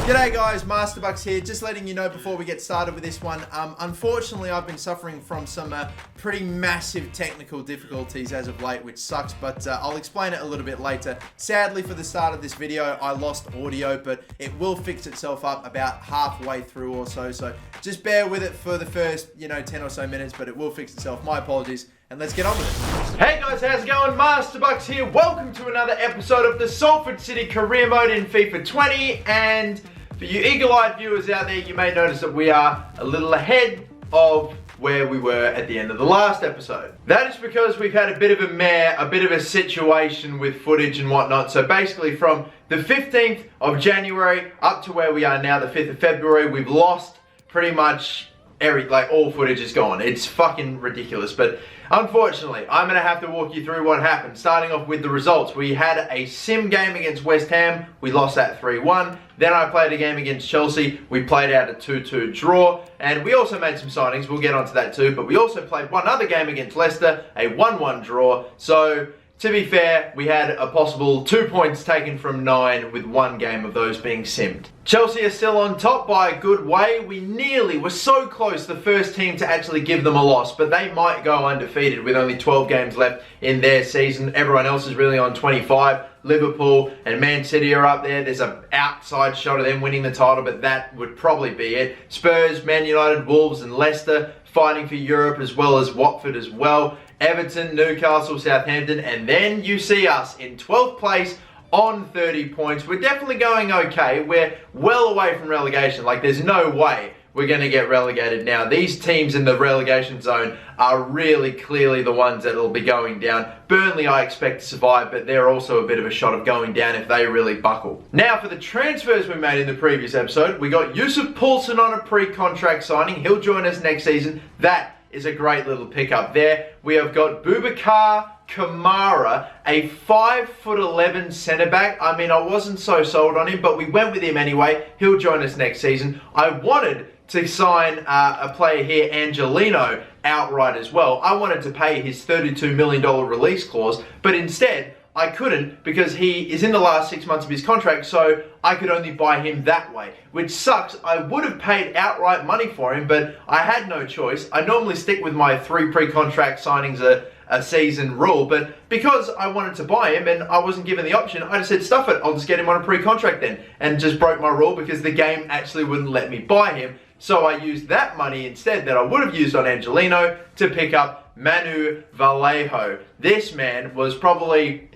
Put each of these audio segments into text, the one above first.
G'day guys, Masterbucks here. Just letting you know before we get started with this one. Unfortunately, I've been suffering from some pretty massive technical difficulties as of late, which sucks, but I'll explain it a little bit later. Sadly, for the start of this video, I lost audio, but it will fix itself up about halfway through or so. So just bear with it for the first, 10 or so minutes, but it will fix itself. My apologies. And let's get on with it. Hey guys, how's it going? Masterbucks here. Welcome to another episode of the Salford City Career Mode in FIFA 20. And for you eagle-eyed viewers out there, you may notice that we are a little ahead of where we were at the end of the last episode. That is because we've had a bit of a situation with footage and whatnot. So basically from the 15th of January up to where we are now, the 5th of February, we've lost pretty much all footage is gone. It's fucking ridiculous, but unfortunately, I'm going to have to walk you through what happened, starting off with the results. We had a sim game against West Ham. We lost that 3-1. Then I played a game against Chelsea. We played out a 2-2 draw, and we also made some signings. We'll get onto that too, but we also played one other game against Leicester, a 1-1 draw. So, to be fair, we had a possible 2 points taken from 9 with one game of those being simmed. Chelsea are still on top by a good way. We were so close, the first team to actually give them a loss, but they might go undefeated with only 12 games left in their season. Everyone else is really on 25. Liverpool and Man City are up there. There's an outside shot of them winning the title, but that would probably be it. Spurs, Man United, Wolves and Leicester fighting for Europe, as well as Watford as well. Everton, Newcastle, Southampton, and then you see us in 12th place on 30 points. We're definitely going okay. We're well away from relegation. Like, there's no way we're going to get relegated now. These teams in the relegation zone are really clearly the ones that will be going down. Burnley I expect to survive, but they're also a bit of a shot of going down if they really buckle. Now for the transfers we made in the previous episode, we got Yusuf Poulsen on a pre-contract signing. He'll join us next season. That is a great little pickup there. We have got Boubacar Kamara, a 5'11" centre back. I mean, I wasn't so sold on him, but we went with him anyway. He'll join us next season. I wanted to sign a player here, Angelino, outright as well. I wanted to pay his $32 million release clause, but instead I couldn't because he is in the last 6 months of his contract, so I could only buy him that way, which sucks. I would have paid outright money for him, but I had no choice. I normally stick with my 3 pre-contract signings a season rule, but because I wanted to buy him and I wasn't given the option, I just said, stuff it, I'll just get him on a pre-contract then, and just broke my rule because the game actually wouldn't let me buy him. So I used that money instead that I would have used on Angelino to pick up Manu Vallejo. This man was probably,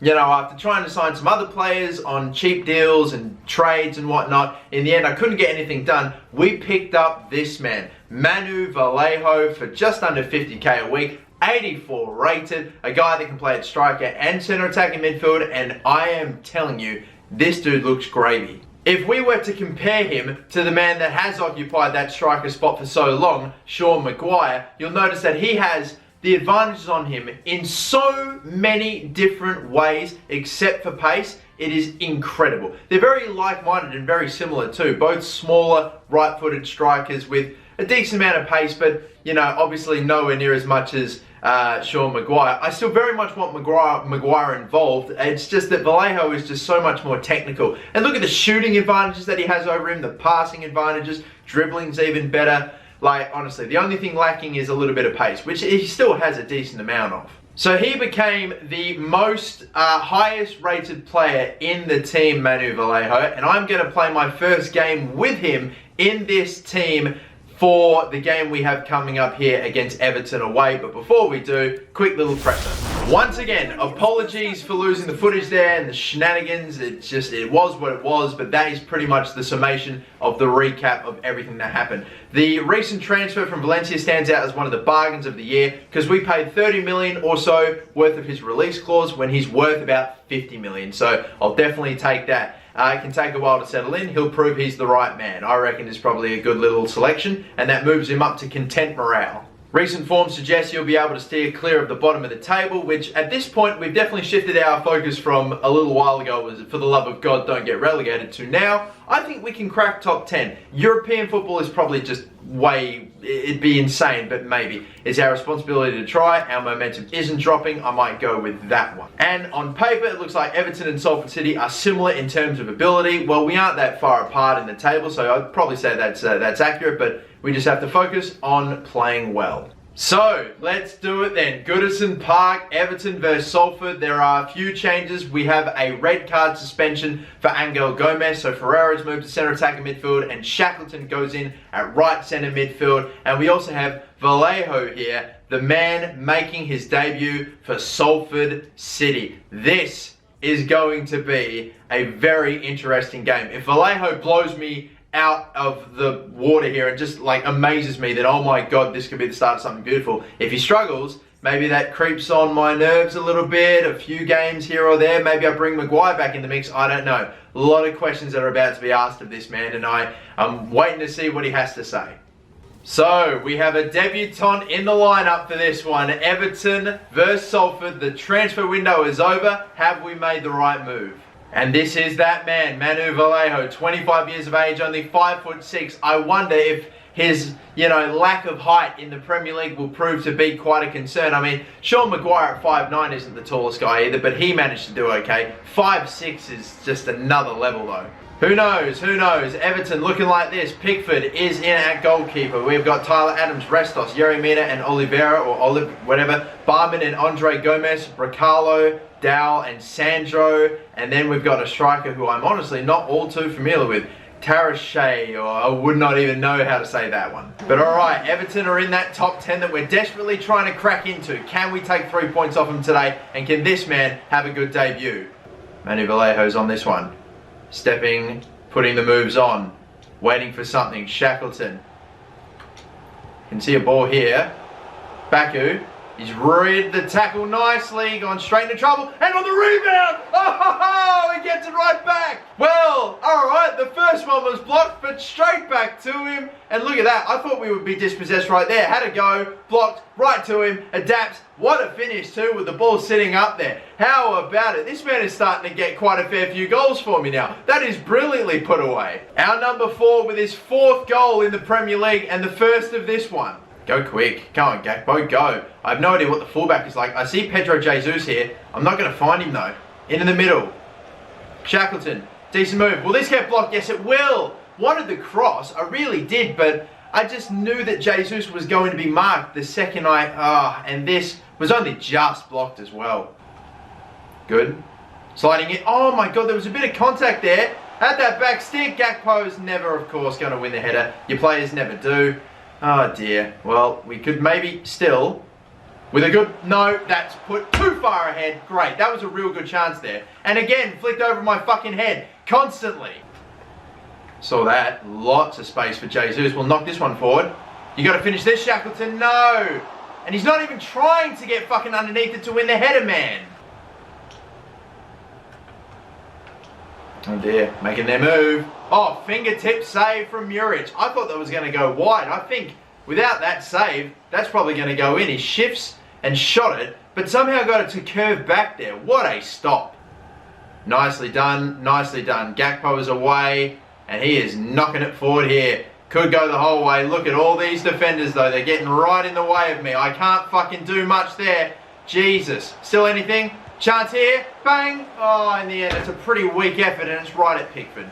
after trying to sign some other players on cheap deals and trades and whatnot, in the end I couldn't get anything done. We picked up this man, Manu Vallejo, for just under 50k a week. 84 rated, a guy that can play at striker and centre attacking midfield, and I am telling you, this dude looks gravy. If we were to compare him to the man that has occupied that striker spot for so long, Sean Maguire, you'll notice that he has the advantages on him in so many different ways, except for pace. It is incredible. They're very like-minded and very similar too. Both smaller, right-footed strikers with a decent amount of pace, but, obviously nowhere near as much as Sean Maguire. I still very much want Maguire involved. It's just that Vallejo is just so much more technical. And look at the shooting advantages that he has over him, the passing advantages, dribbling's even better. Like, honestly, the only thing lacking is a little bit of pace, which he still has a decent amount of. So he became the most highest rated player in the team, Manu Vallejo, and I'm going to play my first game with him in this team for the game we have coming up here against Everton away. But before we do, quick little presser. Once again, apologies for losing the footage there and the shenanigans. It was what it was, but that is pretty much the summation of the recap of everything that happened. The recent transfer from Valencia stands out as one of the bargains of the year because we paid 30 million or so worth of his release clause when he's worth about 50 million. So I'll definitely take that. It can take a while to settle in. He'll prove he's the right man. I reckon it's probably a good little selection, and that moves him up to content morale. Recent form suggests you'll be able to steer clear of the bottom of the table, which at this point we've definitely shifted our focus from a little while ago was for the love of God don't get relegated to now I think we can crack top 10. European football is probably just it'd be insane, but maybe. It's our responsibility to try. Our momentum isn't dropping. I might go with that one. And on paper, it looks like Everton and Salford City are similar in terms of ability. Well, we aren't that far apart in the table, so I'd probably say that's accurate, but we just have to focus on playing well. So, let's do it then. Goodison Park, Everton versus Salford. There are a few changes. We have a red card suspension for Angel Gomez. So Ferreira's moved to centre attacking midfield and Shackleton goes in at right centre midfield. And we also have Vallejo here, the man making his debut for Salford City. This is going to be a very interesting game. If Vallejo blows me out of the water here and just like amazes me that, oh my god, this could be the start of something beautiful. If he struggles, maybe that creeps on my nerves a little bit, a few games here or there. Maybe I bring Maguire back in the mix, I don't know. A lot of questions that are about to be asked of this man, and I'm waiting to see what he has to say. So, we have a debutant in the lineup for this one. Everton versus Salford. The transfer window is over. Have we made the right move? And this is that man, Manu Vallejo, 25 years of age, only 5'6". I wonder if his, lack of height in the Premier League will prove to be quite a concern. I mean, Sean Maguire at 5'9" isn't the tallest guy either, but he managed to do okay. 5'6" is just another level though. Who knows? Who knows? Everton looking like this. Pickford is in at goalkeeper. We've got Tyler Adams, Restos, Yeremina and Oliveira, or Olive, whatever. Barman and Andre Gomez, Bracalo, Dow and Sandro. And then we've got a striker who I'm honestly not all too familiar with. Tarashay, or I would not even know how to say that one. But alright, Everton are in that top 10 that we're desperately trying to crack into. Can we take 3 points off him today? And can this man have a good debut? Manu Vallejo's on this one. Stepping, putting the moves on, waiting for something. Shackleton. Can see a ball here. Baku. He's read the tackle nicely, gone straight into trouble, and on the rebound! Oh, he gets it right back! Well, alright, the first one was blocked, but straight back to him. And look at that, I thought we would be dispossessed right there. Had a go, blocked, right to him, adapts. What a finish too, with the ball sitting up there. How about it? This man is starting to get quite a fair few goals for me now. That is brilliantly put away. Our number 4 with his 4th goal in the Premier League, and the first of this one. Go quick. Come on, Gakpo, go. I have no idea what the fullback is like. I see Pedro Jesus here. I'm not going to find him, though. In the middle. Shackleton. Decent move. Will this get blocked? Yes, it will. Wanted the cross. I really did, but I just knew that Jesus was going to be marked the second and this was only just blocked as well. Good. Sliding in. Oh, my God, there was a bit of contact there. At that back stick, Gakpo's never, of course, going to win the header. Your players never do. Oh dear. Well, we could maybe still, with a good, no, that's put too far ahead. Great, that was a real good chance there. And again, flicked over my fucking head, constantly. Saw that, lots of space for Jesus. We'll knock this one forward. You got to finish this, Shackleton, no. And he's not even trying to get fucking underneath it to win the header, man. Oh dear, making their move. Oh, fingertip save from Muric. I thought that was going to go wide. I think without that save, that's probably going to go in. He shifts and shot it, but somehow got it to curve back there. What a stop. Nicely done, nicely done. Gakpo is away, and he is knocking it forward here. Could go the whole way. Look at all these defenders, though. They're getting right in the way of me. I can't fucking do much there. Jesus. Still anything? Chance here. Bang. Oh, in the end, it's a pretty weak effort, and it's right at Pickford.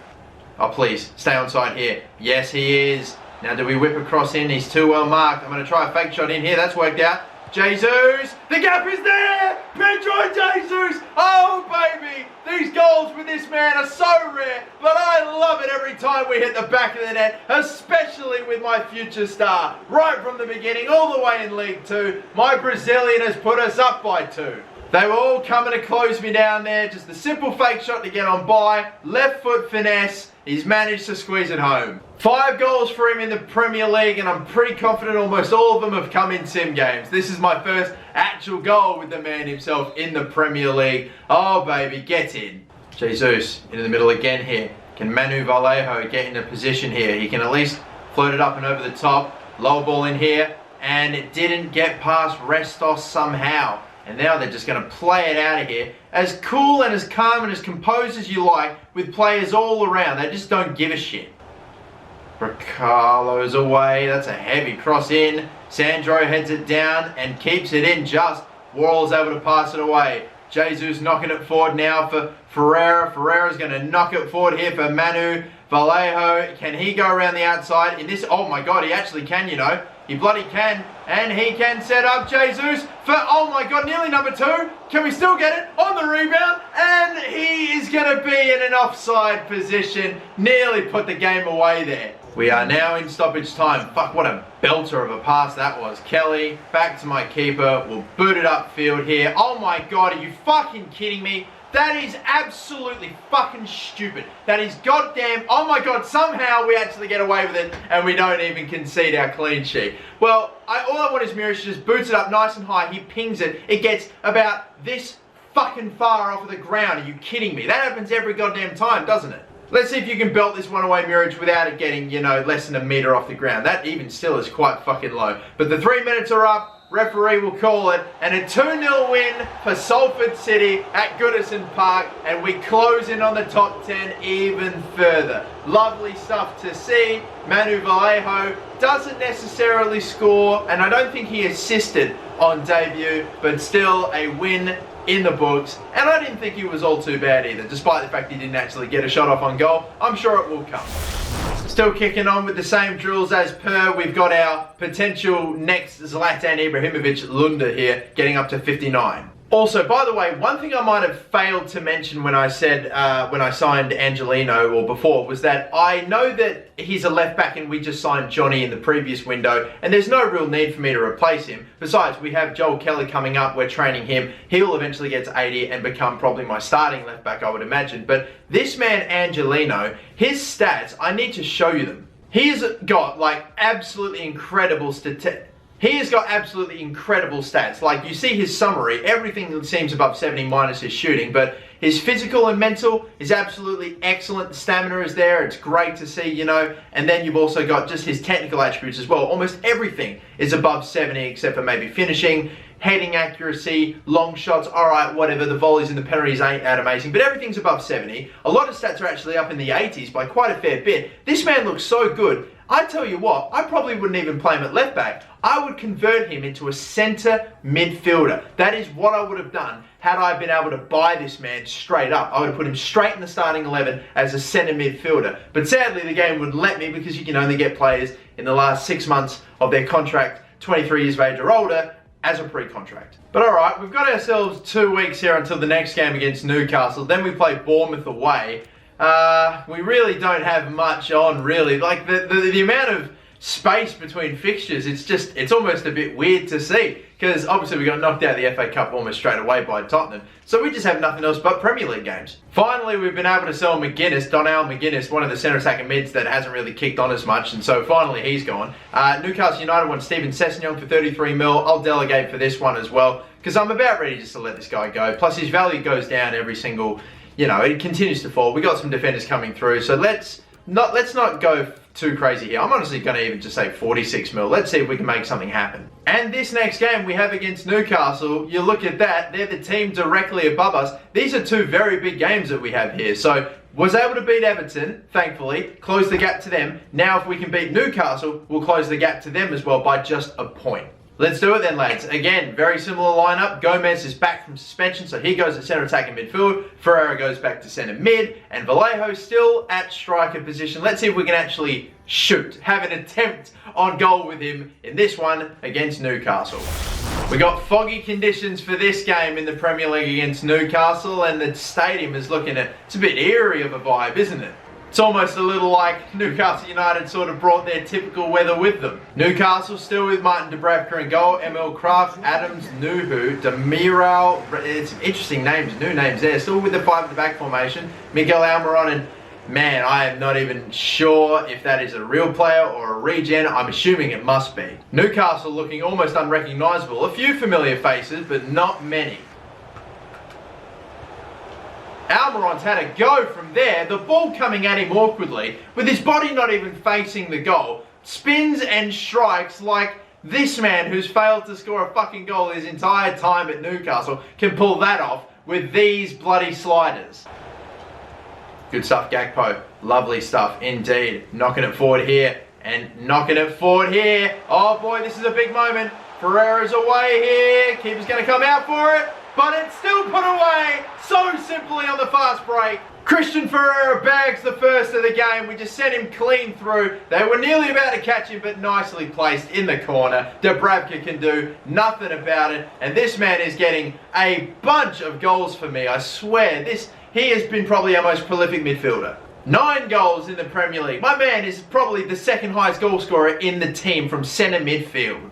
Oh, please, stay on side here. Yes, he is. Now, do we whip across in? He's too well marked. I'm going to try a fake shot in here. That's worked out. Jesus. The gap is there. Pedro Jesus. Oh, baby. These goals with this man are so rare, but I love it every time we hit the back of the net, especially with my future star. Right from the beginning, all the way in League 2, my Brazilian has put us up by 2. They were all coming to close me down there. Just a simple fake shot to get on by. Left foot finesse. He's managed to squeeze it home. 5 goals for him in the Premier League, and I'm pretty confident almost all of them have come in sim games. This is my first actual goal with the man himself in the Premier League. Oh, baby, get in. Jesus into the middle again here. Can Manu Vallejo get in a position here? He can at least float it up and over the top. Low ball in here, and it didn't get past Restos somehow. And now they're just going to play it out of here. As cool and as calm and as composed as you like, with players all around. They just don't give a shit. Riccardo's away. That's a heavy cross in. Sandro heads it down and keeps it in just. Worrell's able to pass it away. Jesus knocking it forward now for Ferreira. Ferreira's going to knock it forward here for Manu Vallejo. Can he go around the outside in this? Oh my God, he actually can, you know. He bloody can. And he can set up Jesus for, oh my God, nearly number 2. Can we still get it on the rebound? And he is going to be in an offside position. Nearly put the game away there. We are now in stoppage time. Fuck, what a belter of a pass that was. Kelly, back to my keeper. We'll boot it upfield here. Oh my God, are you fucking kidding me? That is absolutely fucking stupid. That is goddamn, oh my God, somehow we actually get away with it and we don't even concede our clean sheet. Well, all I want is Muric just boots it up nice and high. He pings it. It gets about this fucking far off of the ground. Are you kidding me? That happens every goddamn time, doesn't it? Let's see if you can belt this one away, Muric, without it getting, you know, less than a metre off the ground. That even still is quite fucking low. But the 3 minutes are up. Referee will call it. And a 2-0 win for Salford City at Goodison Park. And we close in on the top 10 even further. Lovely stuff to see. Manu Vallejo doesn't necessarily score. And I don't think he assisted on debut. But still a win in the books, and I didn't think he was all too bad either, despite the fact he didn't actually get a shot off on goal. I'm sure it will come. Still kicking on with the same drills as per. We've got our potential next Zlatan Ibrahimovic Lunda here, getting up to 59. Also, by the way, one thing I might have failed to mention when I said, when I signed Angelino, or before, was that I know that he's a left back and we just signed Johnny in the previous window, and there's no real need for me to replace him. Besides, we have Joel Kelly coming up, we're training him. He'll eventually get to 80 and become probably my starting left back, I would imagine. But this man, Angelino, his stats, I need to show you them. He's got, like, absolutely incredible statistics. He has got absolutely incredible stats. Like, you see his summary, everything seems above 70 minus his shooting, but his physical and mental is absolutely excellent. The stamina is there. It's great to see, you know. And then you've also got just his technical attributes as well. Almost everything is above 70 except for maybe finishing, heading accuracy, long shots, alright, whatever. The volleys and the penalties ain't that amazing, but everything's above 70. A lot of stats are actually up in the 80s by quite a fair bit. This man looks so good. I tell you what, I probably wouldn't even play him at left back. I would convert him into a centre midfielder. That is what I would have done had I been able to buy this man straight up. I would have put him straight in the starting 11 as a centre midfielder. But sadly, the game wouldn't let me because you can only get players in the last 6 months of their contract, 23 years of age or older, as a pre-contract. But alright, we've got ourselves 2 weeks here until the next game against Newcastle. Then we play Bournemouth away. We really don't have much on, really. Like, the amount of space between fixtures, it's almost a bit weird to see. Because obviously we got knocked out of the FA Cup almost straight away by Tottenham. So we just have nothing else but Premier League games. Finally, we've been able to sell McGuinness, Donnell McGuinness, one of the centre attacking mids that hasn't really kicked on as much. And so finally he's gone. Newcastle United wants Steven Sessegnon for 33 mil. I'll delegate for this one as well. Because I'm about ready just to let this guy go. Plus his value goes down every single... You know, it continues to fall. We got some defenders coming through, so let's not go too crazy here. I'm honestly going to even just say 46 mil. Let's see if we can make something happen. And this next game we have against Newcastle, you look at that, they're the team directly above us. These are 2 very big games that we have here. So, was able to beat Everton, thankfully, close the gap to them. Now if we can beat Newcastle, we'll close the gap to them as well by just a point. Let's do it then, lads. Again, very similar lineup. Gomez is back from suspension, so he goes at centre attacking midfield. Ferreira goes back to centre mid, and Vallejo still at striker position. Let's see if we can actually shoot, have an attempt on goal with him in this one against Newcastle. We got foggy conditions for this game in the Premier League against Newcastle, and the stadium is looking at, it's a bit eerie of a vibe, isn't it? It's almost a little like Newcastle United sort of brought their typical weather with them. Newcastle still with Martin Dubravka in goal, Emil Kraft, Adams, Nuhu, Demiral, it's interesting names, new names there. Still with the 5 at the back formation, Miguel Almiron, and man, I am not even sure if that is a real player or a regen. I'm assuming it must be. Newcastle looking almost unrecognisable. A few familiar faces, but not many. Almiron's had a go from there, the ball coming at him awkwardly, with his body not even facing the goal, spins and strikes like this man who's failed to score a fucking goal his entire time at Newcastle can pull that off with these bloody sliders. Good stuff, Gakpo. Lovely stuff indeed. Knocking it forward here and knocking it forward here. Oh boy, this is a big moment. Ferreira's away here. Keeper's going to come out for it, but it's still put away so simply on the fast break. Christian Ferreira bags the first of the game. We just sent him clean through. They were nearly about to catch him, but nicely placed in the corner. Dubravka can do nothing about it, and this man is getting a bunch of goals for me. I swear, he has been probably our most prolific midfielder. 9 goals in the Premier League. My man is probably the second highest goal scorer in the team from centre midfield.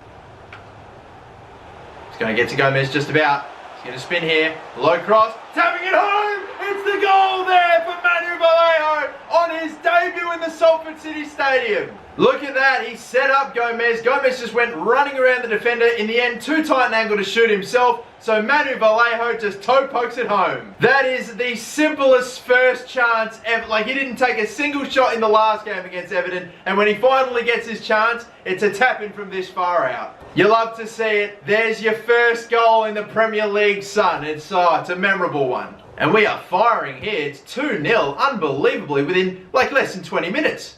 He's going to get to Gomez just about. He's going to spin here. Low cross. Tapping it home. It's the goal there for Manu Vallejo on his debut in the Salford City Stadium. Look at that. He set up Gomez. Gomez just went running around the defender. In the end, too tight an angle to shoot himself. So Manu Vallejo just toe pokes it home. That is the simplest first chance ever. Like, he didn't take a single shot in the last game against Everton. And when he finally gets his chance, it's a tap in from this far out. You love to see it. There's your first goal in the Premier League, son. It's a memorable one. And we are firing here. It's 2-0, unbelievably, within like less than 20 minutes.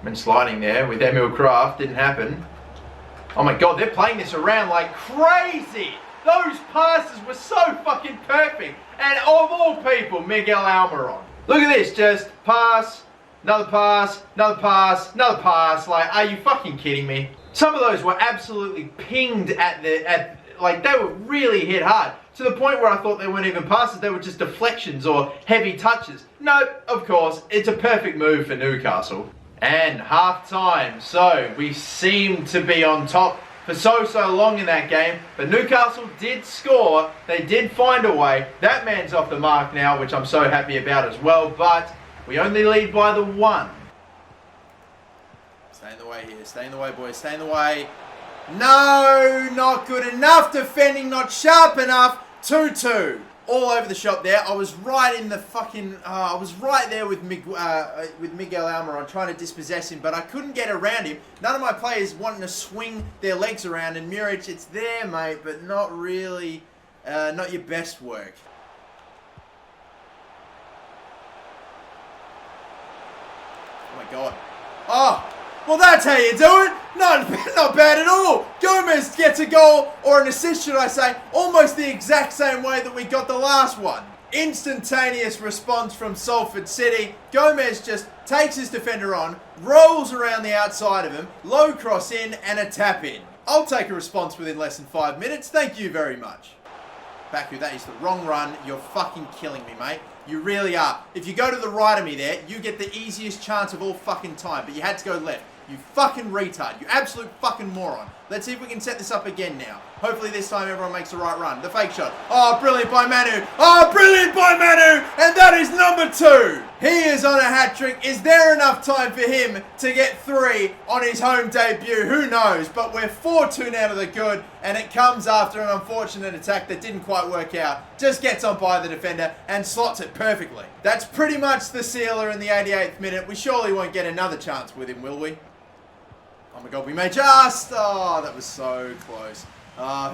Been sliding there with Emil Kraft, didn't happen. Oh my God, they're playing this around like crazy. Those passes were so fucking perfect. And of all people, Miguel Almiron. Look at this, just pass, another pass, another pass, another pass. Like, are you fucking kidding me? Some of those were absolutely pinged like they were really hit hard. To the point where I thought they weren't even passes, they were just deflections or heavy touches. No, of course, it's a perfect move for Newcastle. And half time, so we seem to be on top for so long in that game, but Newcastle did score. They did find a way. That man's off the mark now, which I'm so happy about as well, but we only lead by the 1. Stay in the way here. Stay in the way, boys. Stay in the way. No, not good enough defending, not sharp enough. 2-2. All over the shop there. I was right in the fucking... I was right there with Miguel Almiron trying to dispossess him, but I couldn't get around him. None of my players wanting to swing their legs around, and Muric, it's there, mate, but not really... not your best work. Oh my God. Oh! Well, that's how you do it. Not bad at all. Gomez gets a goal, or an assist, should I say, almost the exact same way that we got the last one. Instantaneous response from Salford City. Gomez just takes his defender on, rolls around the outside of him, low cross in, and a tap in. I'll take a response within less than 5 minutes. Thank you very much. Baku, that is the wrong run. You're fucking killing me, mate. You really are. If you go to the right of me there, you get the easiest chance of all fucking time, but you had to go left. You fucking retard. You absolute fucking moron. Let's see if we can set this up again now. Hopefully this time everyone makes the right run. The fake shot. Oh, brilliant by Manu. Oh, brilliant by Manu. And that is number 2. He is on a hat-trick. Is there enough time for him to get 3 on his home debut? Who knows? But we're 4-2 now to the good, and it comes after an unfortunate attack that didn't quite work out. Just gets on by the defender and slots it perfectly. That's pretty much the sealer in the 88th minute. We surely won't get another chance with him, will we? Oh my God, we may just... Oh, that was so close.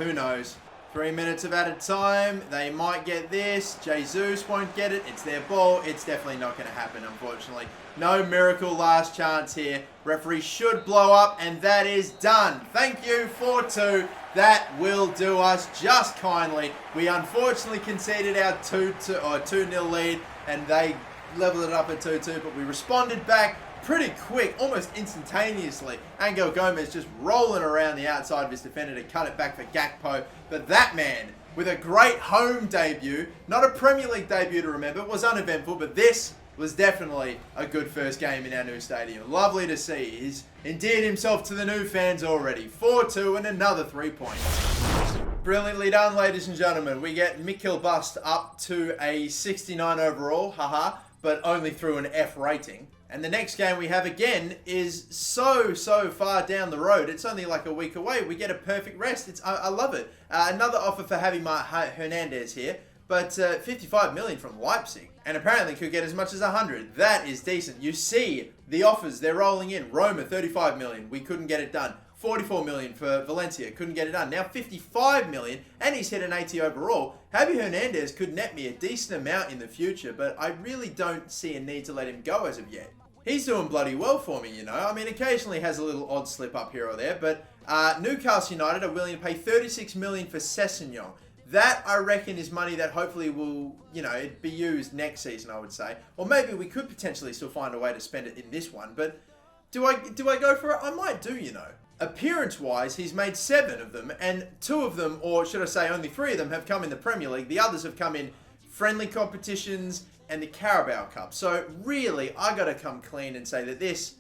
Who knows? 3 minutes of added time. They might get this. Jesus won't get it. It's their ball. It's definitely not going to happen, unfortunately. No miracle last chance here. Referee should blow up, and that is done. Thank you, 4-2. That will do us just kindly. We unfortunately conceded our 2-0 lead, and they leveled it up at 2-2, but we responded back pretty quick, almost instantaneously. Angel Gomez just rolling around the outside of his defender to cut it back for Gakpo. But that man, with a great home debut, not a Premier League debut to remember, was uneventful, but this was definitely a good first game in our new stadium. Lovely to see. He's endeared himself to the new fans already. 4-2 and another 3 points. Brilliantly done, ladies and gentlemen. We get Mikkel Bust up to a 69 overall, haha, but only through an F rating. And the next game we have again is so far down the road. It's only like a week away. We get a perfect rest. I love it. Another offer for Javi Hernandez here, but 55 million from Leipzig. And apparently could get as much as 100. That is decent. You see the offers, they're rolling in. Roma, 35 million. We couldn't get it done. 44 million for Valencia, couldn't get it done. Now 55 million, and he's hit an 80 overall. Javi Hernandez could net me a decent amount in the future, but I really don't see a need to let him go as of yet. He's doing bloody well for me, you know. I mean, occasionally has a little odd slip up here or there, but Newcastle United are willing to pay 36 million for Sessegnon. That, I reckon, is money that hopefully will, you know, be used next season, I would say. Or maybe we could potentially still find a way to spend it in this one, but do I go for it? I might do, you know. Appearance-wise, he's made 7 of them, and 2 of them, or should I say only 3 of them, have come in the Premier League. The others have come in friendly competitions and the Carabao Cup. So really, I got to come clean and say that this,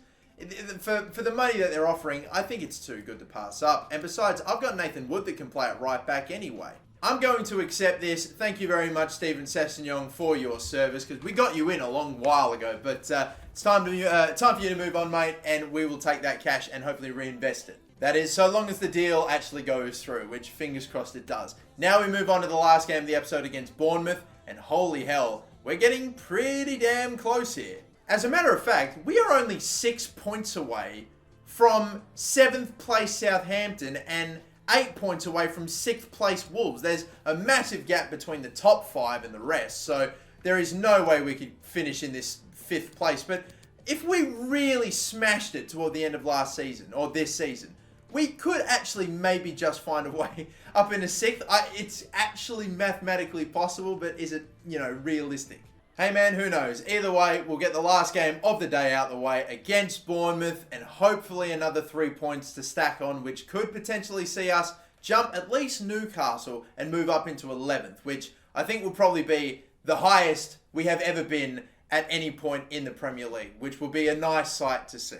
for the money that they're offering, I think it's too good to pass up. And besides, I've got Nathan Wood that can play it right back anyway. I'm going to accept this. Thank you very much, Steven Sessegnon, for your service, because we got you in a long while ago. But it's time for you to move on, mate, and we will take that cash and hopefully reinvest it. That is, so long as the deal actually goes through, which fingers crossed it does. Now we move on to the last game of the episode against Bournemouth, and holy hell, we're getting pretty damn close here. As a matter of fact, we are only 6 points away from 7th place Southampton and 8 points away from 6th place Wolves. There's a massive gap between the top 5 and the rest, so there is no way we could finish in this 5th place. But if we really smashed it toward the end of last season, or this season, we could actually maybe just find a way up into 6th. It's actually mathematically possible, but is it, you know, realistic? Hey man, who knows? Either way, we'll get the last game of the day out the way against Bournemouth, and hopefully another 3 points to stack on, which could potentially see us jump at least Newcastle and move up into 11th, which I think will probably be the highest we have ever been at any point in the Premier League, which will be a nice sight to see.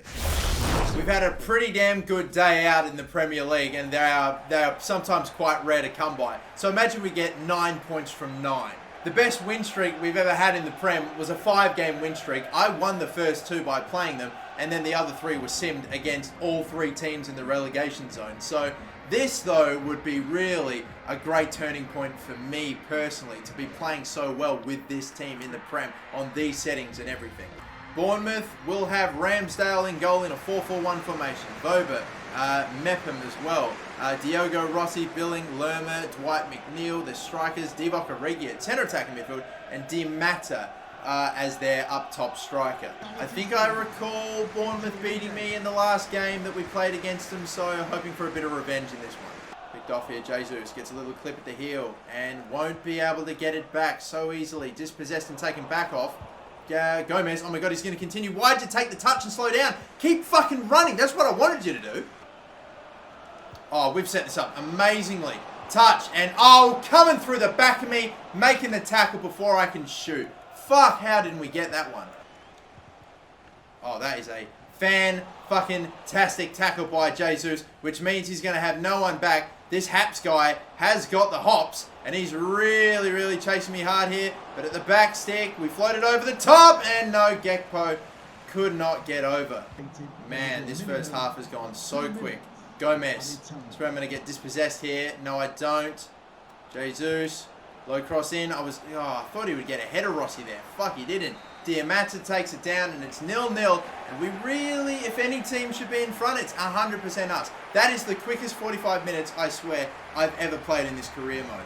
We've had a pretty damn good day out in the Premier League, and they are sometimes quite rare to come by. So imagine we get 9 points from 9. The best win streak we've ever had in the Prem was a 5-game win streak. I won the first 2 by playing them, and then the other 3 were simmed against all 3 teams in the relegation zone. So this, though, would be really a great turning point for me personally, to be playing so well with this team in the Prem on these settings and everything. Bournemouth will have Ramsdale in goal in a 4-4-1 formation. Boba, Mepham as well. Diogo Rossi, Billing, Lerma, Dwight McNeil, the strikers, Divock Origi at centre attacking midfield, and Di Matta as their up top striker. I think I recall Bournemouth beating me in the last game that we played against them, so hoping for a bit of revenge in this one. Picked off here, Jesus gets a little clip at the heel and won't be able to get it back so easily. Dispossessed and taken back off. Gomez, oh my god, he's going to continue. Why'd you take the touch and slow down? Keep fucking running. That's what I wanted you to do. Oh, we've set this up amazingly. Touch, and oh, coming through the back of me, making the tackle before I can shoot. Fuck, how didn't we get that one? Oh, that is a fan-fucking-tastic tackle by Jesus, which means he's going to have no one back. This Haps guy has got the hops, and he's really, really chasing me hard here. But at the back stick, we floated over the top, and no, Gekpo could not get over. Man, this first half has gone so quick. Gomez. So I'm going to get dispossessed here. No, I don't. Jesus. Low cross in. I thought he would get ahead of Rossi there. Fuck, he didn't. Di Matta takes it down, and it's 0-0. And we really, if any team should be in front, it's 100% us. That is the quickest 45 minutes, I swear, I've ever played in this career mode.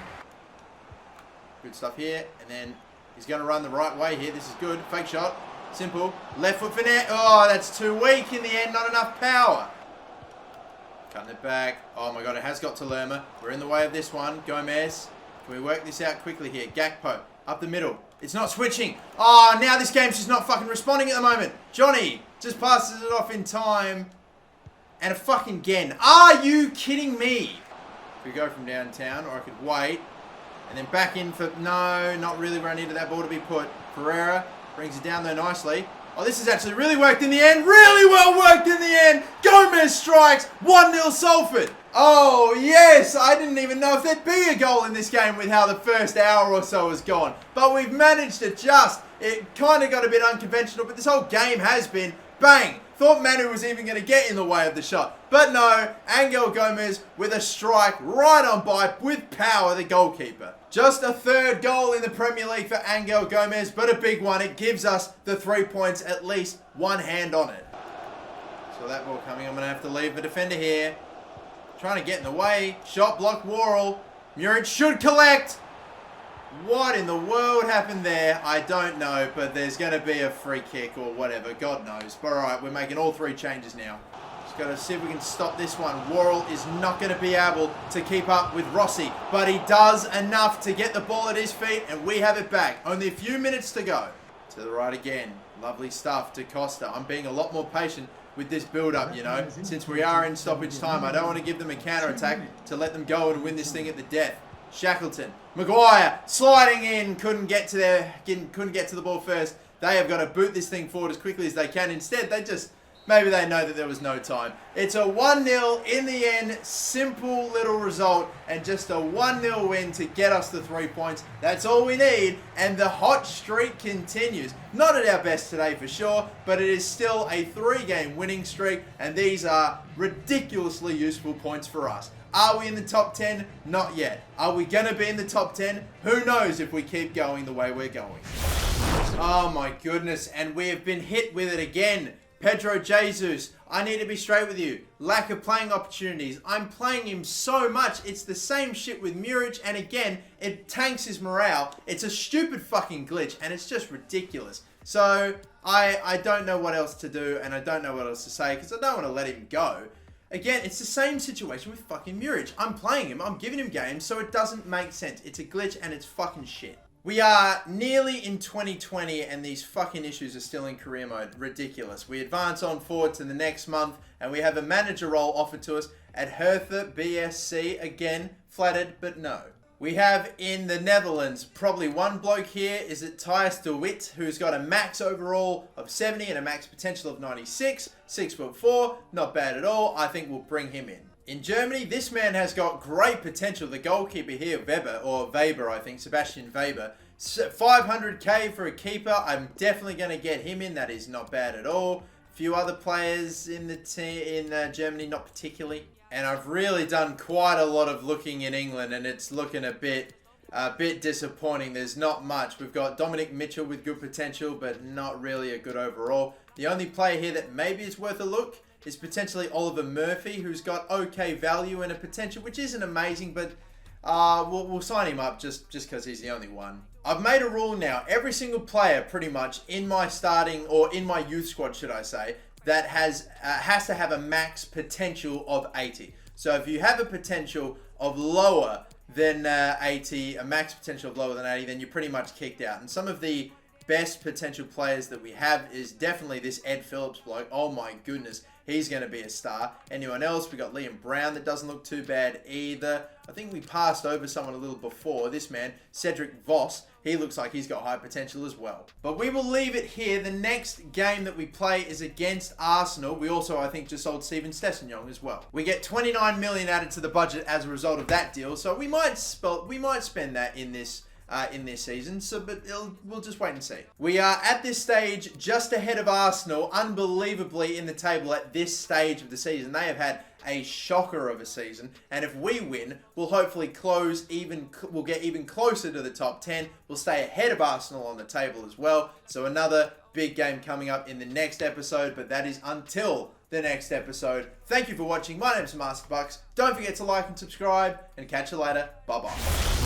Good stuff here. And then he's going to run the right way here. This is good. Fake shot. Simple. Left foot for net. Oh, that's too weak in the end. Not enough power. Cutting it back. Oh my god, it has got to Lerma. We're in the way of this one. Gomez. Can we work this out quickly here? Gakpo. Up the middle. It's not switching. Oh, now this game's just not fucking responding at the moment. Johnny just passes it off in time. And a fucking again. Are you kidding me? We go from downtown, or I could wait. And then back in for... No, not really where I needed that ball to be put. Pereira brings it down there nicely. Oh, this has actually really worked in the end. Really well worked in the end. Gomez strikes. 1-0 Salford. Oh, yes. I didn't even know if there'd be a goal in this game with how the first hour or so has gone. But we've managed to just... It kind of got a bit unconventional, but this whole game has been bang. Thought Manu was even going to get in the way of the shot. But no, Angel Gomez with a strike right on by with power, the goalkeeper. Just a 3rd goal in the Premier League for Angel Gomez, but a big one. It gives us the 3 points, at least one hand on it. So that ball coming. I'm going to have to leave the defender here. Trying to get in the way. Shot block, Worrell. Muric should collect. What in the world happened there? I don't know, but there's going to be a free kick or whatever. God knows. But alright, we're making all 3 changes now. Just got to see if we can stop this one. Worrell is not going to be able to keep up with Rossi, but he does enough to get the ball at his feet, and we have it back. Only a few minutes to go. To the right again. Lovely stuff to Costa. I'm being a lot more patient with this build-up, you know. Since we are in stoppage time, I don't want to give them a counter-attack to let them go and win this thing at the death. Shackleton, Maguire, sliding in, couldn't get to the ball first. They have got to boot this thing forward as quickly as they can. Instead, maybe they know that there was no time. It's a 1-0 in the end, simple little result, and just a 1-0 win to get us the 3 points. That's all we need, and the hot streak continues. Not at our best today for sure, but it is still a 3-game winning streak, and these are ridiculously useful points for us. Are we in the top 10? Not yet. Are we going to be in the top 10? Who knows if we keep going the way we're going. Oh my goodness, and we have been hit with it again. Pedro Jesus, I need to be straight with you. Lack of playing opportunities. I'm playing him so much. It's the same shit with Muric, and again, it tanks his morale. It's a stupid fucking glitch, and it's just ridiculous. So, I don't know what else to do, and I don't know what else to say, because I don't want to let him go. Again, it's the same situation with fucking Muric. I'm playing him, I'm giving him games, so it doesn't make sense. It's a glitch, and it's fucking shit. We are nearly in 2020 and these fucking issues are still in career mode. Ridiculous. We advance on forward to the next month and we have a manager role offered to us at Hertha BSC. Again, flattered, but no. We have in the Netherlands, probably one bloke here. Is it Thijs de Wit, who's got a max overall of 70 and a max potential of 96. 6'4", not bad at all. I think we'll bring him in. In Germany, this man has got great potential. The goalkeeper here, Weber, I think, Sebastian Weber. 500k for a keeper. I'm definitely going to get him in. That is not bad at all. A few other players in the team in Germany, not particularly. And I've really done quite a lot of looking in England, and it's looking a bit disappointing. There's not much. We've got Dominic Mitchell with good potential, but not really a good overall. The only player here that maybe is worth a look is potentially Oliver Murphy, who's got okay value and a potential, which isn't amazing, but we'll sign him up just because he's the only one. I've made a rule now. Every single player, pretty much, in my starting, or in my youth squad, should I say, that has to have a max potential of 80. So if you have a potential of lower than 80, a max potential of lower than 80, then you're pretty much kicked out. And some of the best potential players that we have is definitely this Ed Phillips bloke. Oh my goodness. He's going to be a star. Anyone else? We got Liam Brown that doesn't look too bad either. I think we passed over someone a little before. This man, Cedric Voss, he looks like he's got high potential as well. But we will leave it here. The next game that we play is against Arsenal. We also, I think, just sold Steven Stessignon as well. We get 29 million added to the budget as a result of that deal. So we might spend that in this season, but we'll just wait and see. We are at this stage just ahead of Arsenal, unbelievably in the table at this stage of the season. They have had a shocker of a season, and if we win, we'll hopefully we'll get even closer to the top 10. We'll stay ahead of Arsenal on the table as well. So another big game coming up in the next episode, but that is until the next episode. Thank you for watching. My name's Master Bucks. Don't forget to like and subscribe, and catch you later. Bye-bye.